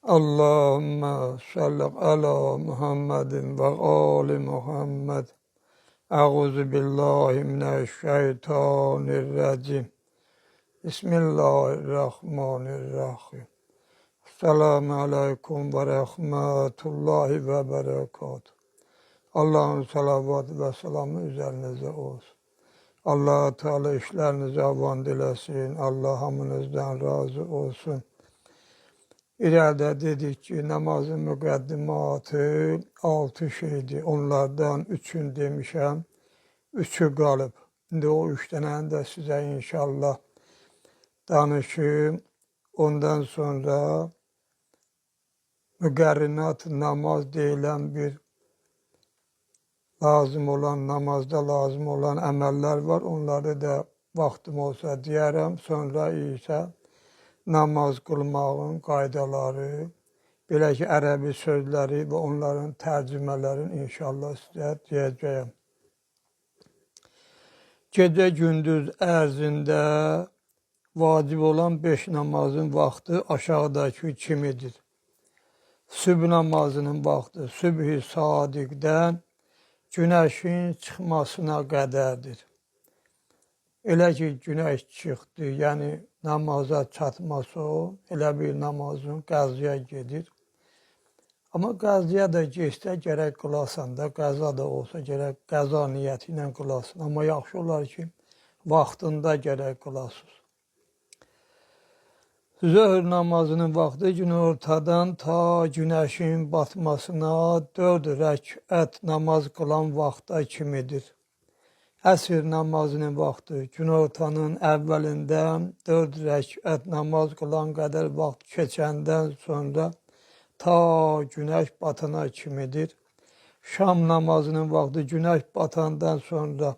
Allahümme salli ala Muhammedin ve ali Muhammed. Euzu billahi mineşşeytanirracim. Bismillahirrahmanirrahim. Selamun aleyküm ve rahmetullahi ve berekatuhu. Allah'ın salavatı ve selamı üzerinize olsun. Allah Teala işlerinize avan dilesin. Allah hamınızdan razı olsun. İleride dedik ki namazın müqəddimatı 6 şeydir. Onlardan 3'ünü demişəm. 3'ü qalıb. İndi o 3 dənəni də sizə inşallah danışım. Ondan sonra müqərrinat namaz deyilən bir lazım olan, namazda lazım olan əməllər var. Onları da vaxtım olsa deyərəm. Sonra isə namaz qılmağın qaydaları, belə ki, ərəbi sözləri və onların tərcümələrini inşallah sizə deyəcəyəm. Gecə-gündüz ərzində vacib olan 5 namazın vaxtı aşağıdakı kimidir. Sübh namazının vaxtı sübh-i sadiqdən günəşin çıxmasına qədərdir. Elə ki, günəş çıxdı, yəni namaza çatması o, elə bir namazın qəzaya gedir. Amma qəzaya da geçsə gərək qılasan da, qəza da olsa gərək qəza niyyəti ilə qılasın. Amma yaxşı olar ki, vaxtında gərək qılasınız. Zöhr namazının vaxtı günortadan ta günəşin batmasına 4 rəkət namaz qılan vaxta kimidir. Əsr namazının vaxtı günortanın əvvəlindən 4 rəkət namaz qılan qədər vaxt keçəndən sonra ta günəş batana kimidir. Şam namazının vaxtı günəş batandan sonra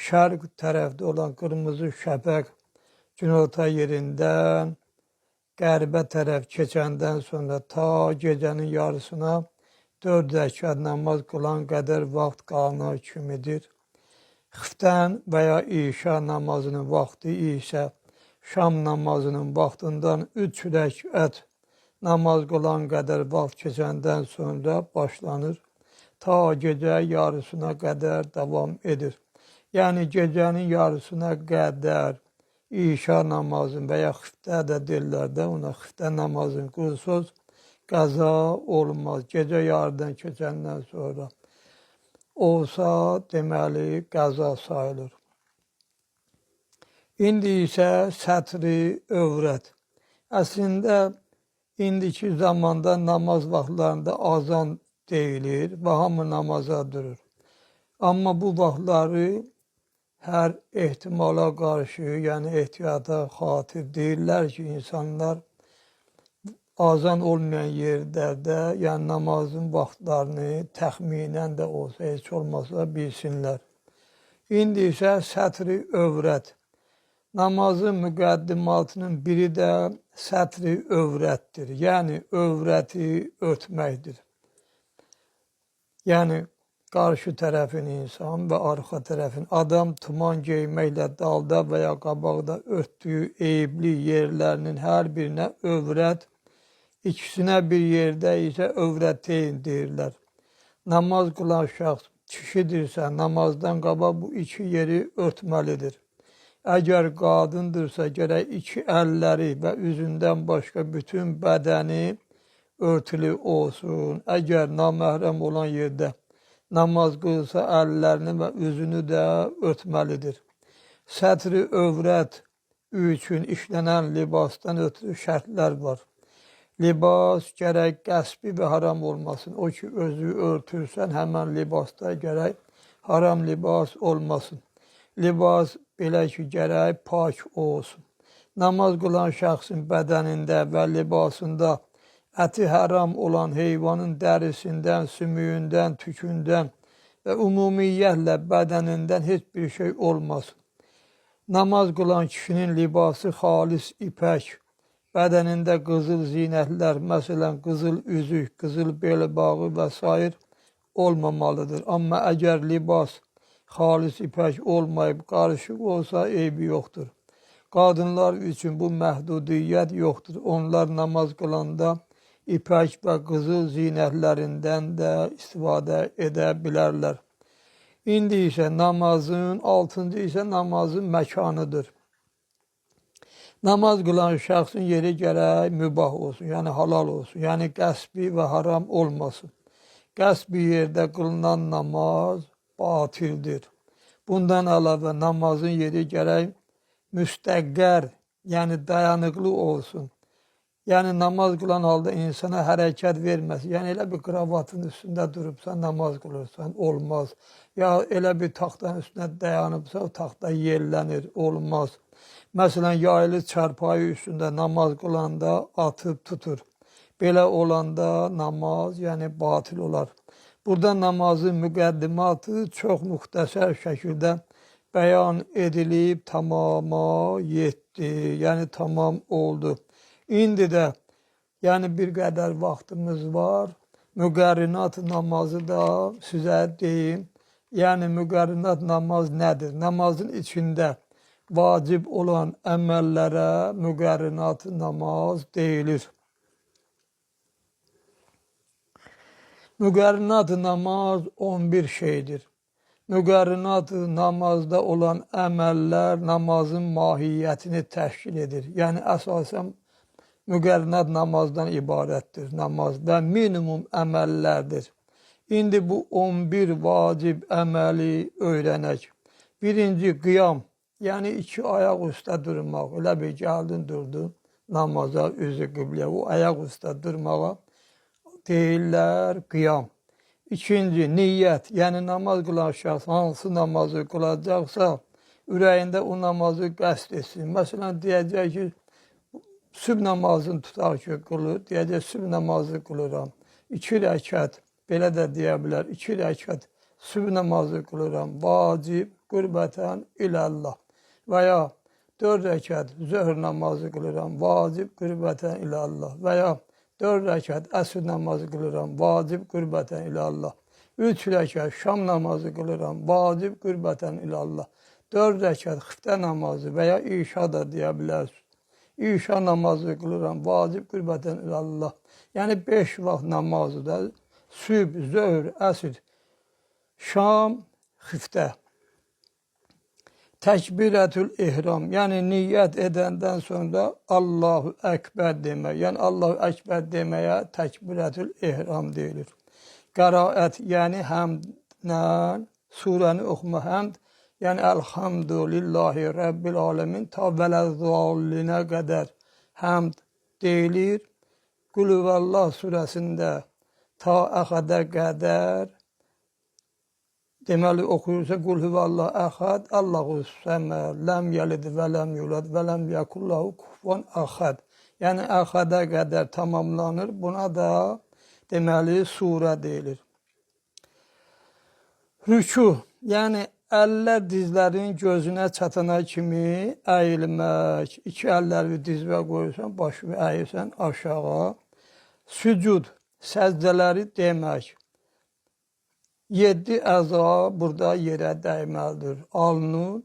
şərq tərəfdə olan qırmızı şəfəq günorta yerindən qərbə tərəf keçəndən sonra ta gecənin yarısına 4 rəkət namaz qılan qədər vaxt qalana kimidir. Xiftən və ya işa namazının vaxtı isə şam namazının vaxtından 3 rəkət namaz qılan qədər vaxt keçəndən sonra başlanır. Ta gecə yarısına qədər davam edir. Yəni gecənin yarısına qədər işa namazın və ya xiftə də deyirlər də ona xiftə namazın qılsız qəza olmaz. Gecə yarıdan keçəndən sonra olsa deməli qəza sayılır. İndi isə sətri övrət. Əslində indiki zamanda namaz vaxtlarında azan deyilir və hamı namaza durur. Amma bu vaxtları hər ehtimala qarşı, yəni ehtiyata xatir deyirlər ki, insanlar azan olmayan yerlərdə, yəni namazın vaxtlarını təxminən də olsa, heç olmasa bilsinlər. İndi isə sətri övrət. Namazın müqəddimatının biri də sətri övrətdir. Yəni övrəti örtməkdir. Yəni qarşı tərəfin insan və arxa tərəfin adam tuman geyməklə dalda və ya qabaqda örtdüyü eyibli yerlərinin hər birinə övrət, İkisinə bir yerdə isə övrəteyn deyirlər. Namaz qılan şəxs kişidirsə, namazdan qabaq bu 2 yeri örtməlidir. Əgər qadındırsa, gərək 2 əlləri və üzündən başqa bütün bədəni örtülü olsun. Əgər naməhrəm olan yerdə namaz qılsa, əllərini və üzünü də örtməlidir. Sətri övrət üçün işlənən libasdan ötürü şərtlər var. Libas gərək qəsbi və haram olmasın. O ki, özü örtürsən, həmən libasda gərək haram libas olmasın. Libas belə ki, gərək pak olsun. Namaz qılan şəxsin bədənində və libasında əti haram olan heyvanın dərisindən, sümüyündən, tükündən və ümumiyyətlə bədənindən heç bir şey olmasın. Namaz qılan kişinin libası xalis ipək, bədənində qızıl zinətlər, məsələn, qızıl üzük, qızıl bel bağı və s. olmamalıdır. Amma əgər libas xalis ipək olmayıb, qarışıq olsa eybi yoxdur. Qadınlar üçün bu məhdudiyyət yoxdur. Onlar namaz qılanda ipək və qızıl zinətlərindən də istifadə edə bilərlər. İndi isə namazın, 6-cı isə namazın məkanıdır. Namaz qılan şəxsin yeri gərək mübah olsun, yəni halal olsun, yəni qəsbi və haram olmasın. Qəsbi yerdə qılınan namaz batildir. Bundan əlavə namazın yeri gərək müstəqqər, yəni dayanıqlı olsun. Yəni namaz qılan halda insana hərəkət verməsin. Yəni elə bir kravatın üstündə durubsan, namaz qılırsan, olmaz. Ya elə bir taxtanın üstündə dayanıbsa, o taxta yellənir, olmaz. Məsələn, yaylı çarpayı üstündə namaz qılanda atıb tutur. Belə olanda namaz, yəni batil olar. Burada namazın müqəddimatı çox müxtəsər şəkildə bəyan edilib, tamama yetdi, yəni tamam oldu. İndi də, yəni bir qədər vaxtımız var. Müqərrinat namazı da sizə deyim. Yəni müqərrinat namaz nədir? Namazın içində vacib olan əməllərə müqərrinat namaz deyilir. Müqərrinat namaz 11 şeydir. Müqərrinat namazda olan əməllər namazın mahiyyətini təşkil edir. Yəni əsasən müqərrinat namazdan ibarətdir. Namaz və minimum əməllərdir. İndi bu 11 vacib əməli öyrənək. Birinci qiyam, yəni iki ayaq üstə durmaq. Elə bir gəldin durdun namaza, üzü qibləyə. O ayaq üstə durmağa deyirlər qiyam. İkinci niyyət, yəni namaz qılan şəxs hansı namazı qılacaqsa, ürəyində o namazı qəsd etsin. Məsələn, deyəcək ki, sübh namazını tutaq ki, qılır, deyəcək, sübh namazı qılıram. 2 rəkət, belə də deyə bilər, 2 rəkət sübh namazı qılıram, vacib, qürbətən iləllah. Və ya 4 rəkət zöhr namazı qılıram, vacib, qürbətən iləllah. Və ya 4 rəkət əsr namazı qılıram, vacib, qürbətən iləllah. 3 rəkət şam namazı qılıram, vacib, qürbətən iləllah. 4 rəkət xiftə namazı və ya işa da deyə bilərsiniz. İşa namazı qılıram, vacib, qürbətən iləllah. Yəni 5 vaxt namazı da sübh, zöhr, əsr, şam, xiftə. Təkbirətül ihram, yəni niyyət edəndən sonra Allahu Əkbər demək. Yəni Allahu Əkbər deməyə təkbirətül ihram deyilir. Qəraət, yəni həmdlə surəni oxuma, həmd, yəni Elhamdülillahi Rabbil Alemin ta vələzzallinə qədər həmd deyilir. Qulüvəllah surəsində ta əxədə qədər deməli oxuyursa qul huvallahu əhəd, Allahu səməd, ləm yəlid və ləm yulad və ləm yəkullahu kufuvan əhəd. Yəni əxədə qədər tamamlanır. Buna da deməli surə deyilir. Rüku, yəni əllər dizlərin gözünə çatana kimi əyilmək. 2 əlləri dizvə qoyursan, başını əyirsən aşağı. Sücud, səcdələri demək. 7 əza burada yerə dəyməlidir. Alnın,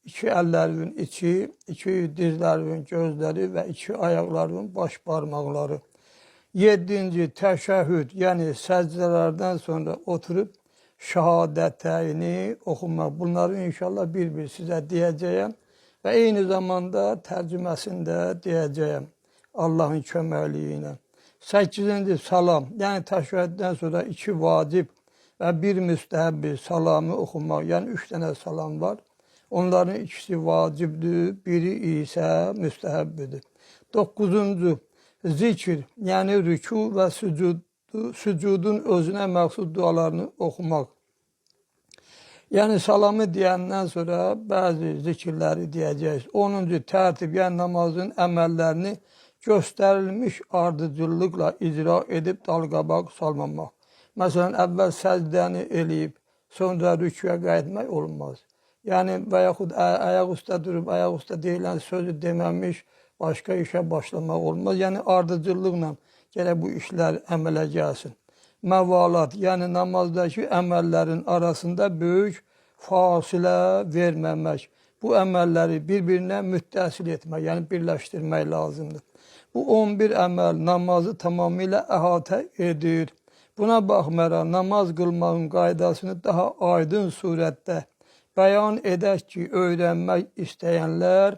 2 əllərin içi, 2 dizlərin gözləri və 2 ayaqların baş barmaqları. 7-ci təşəhhüd, yəni səcdələrdən sonra oturub şəhadətəyini oxumaq. Bunları inşallah bir-bir sizə deyəcəyəm və eyni zamanda tərcüməsini də deyəcəyəm Allahın köməkliyi ilə. 8-ci salam, yəni təşəhhüddən sonra 2 vacib və 1 müstəhəbbi salamı oxumaq, yəni 3 dənə salam var. Onların ikisi vacibdir, biri isə müstəhəbbidir. 9-cu zikr, yəni rüku və sücudun özünə məxsus dualarını oxumaq. Yəni salamı deyəndən sonra bəzi zikirləri deyəcəyiz. 10-cu tərtib, yəni namazın əməllərini göstərilmiş ardıcıllıqla icra edib dalqabaq salmamaq. Məsələn, əvvəl səcdəni eləyib, sonra rükuya qayıtmaq olmaz. Yəni, və yaxud ayaq üstə durub, ayaq üstə deyilən sözü deməmiş, başqa işə başlamaq olmaz. Yəni, ardıcıllıqla gərək bu işlər əmələ gəlsin. Məvalat, yəni namazdakı əməllərin arasında böyük fasilə verməmək. Bu əməlləri bir-birinə müttəsil etmək, yəni birləşdirmək lazımdır. Bu 11 əməl namazı tamamilə əhatə edir. Buna baxmayaraq namaz qılmağın qaydasını daha aydın surətdə bəyan edək ki, öyrənmək istəyənlər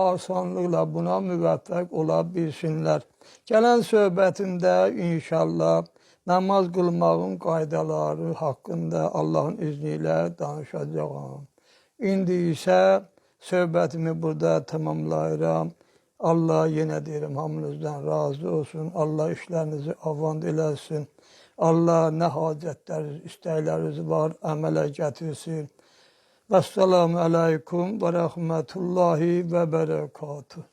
asanlıqla buna müvəffəq ola bilsinlər. Gələn söhbətimdə inşallah namaz qılmağın qaydaları haqqında Allahın izni ilə danışacağam. İndi isə söhbətimi burada tamamlayıram. Allah yenə deyirəm, hamınızdan razı olsun. Allah işlərinizi avand eləsin. Allah nə hacətləriniz, istəkləriniz var, əmələ gətirsin. Vəssalamu aleykum və rəhmətullahi və bərəkatuhu.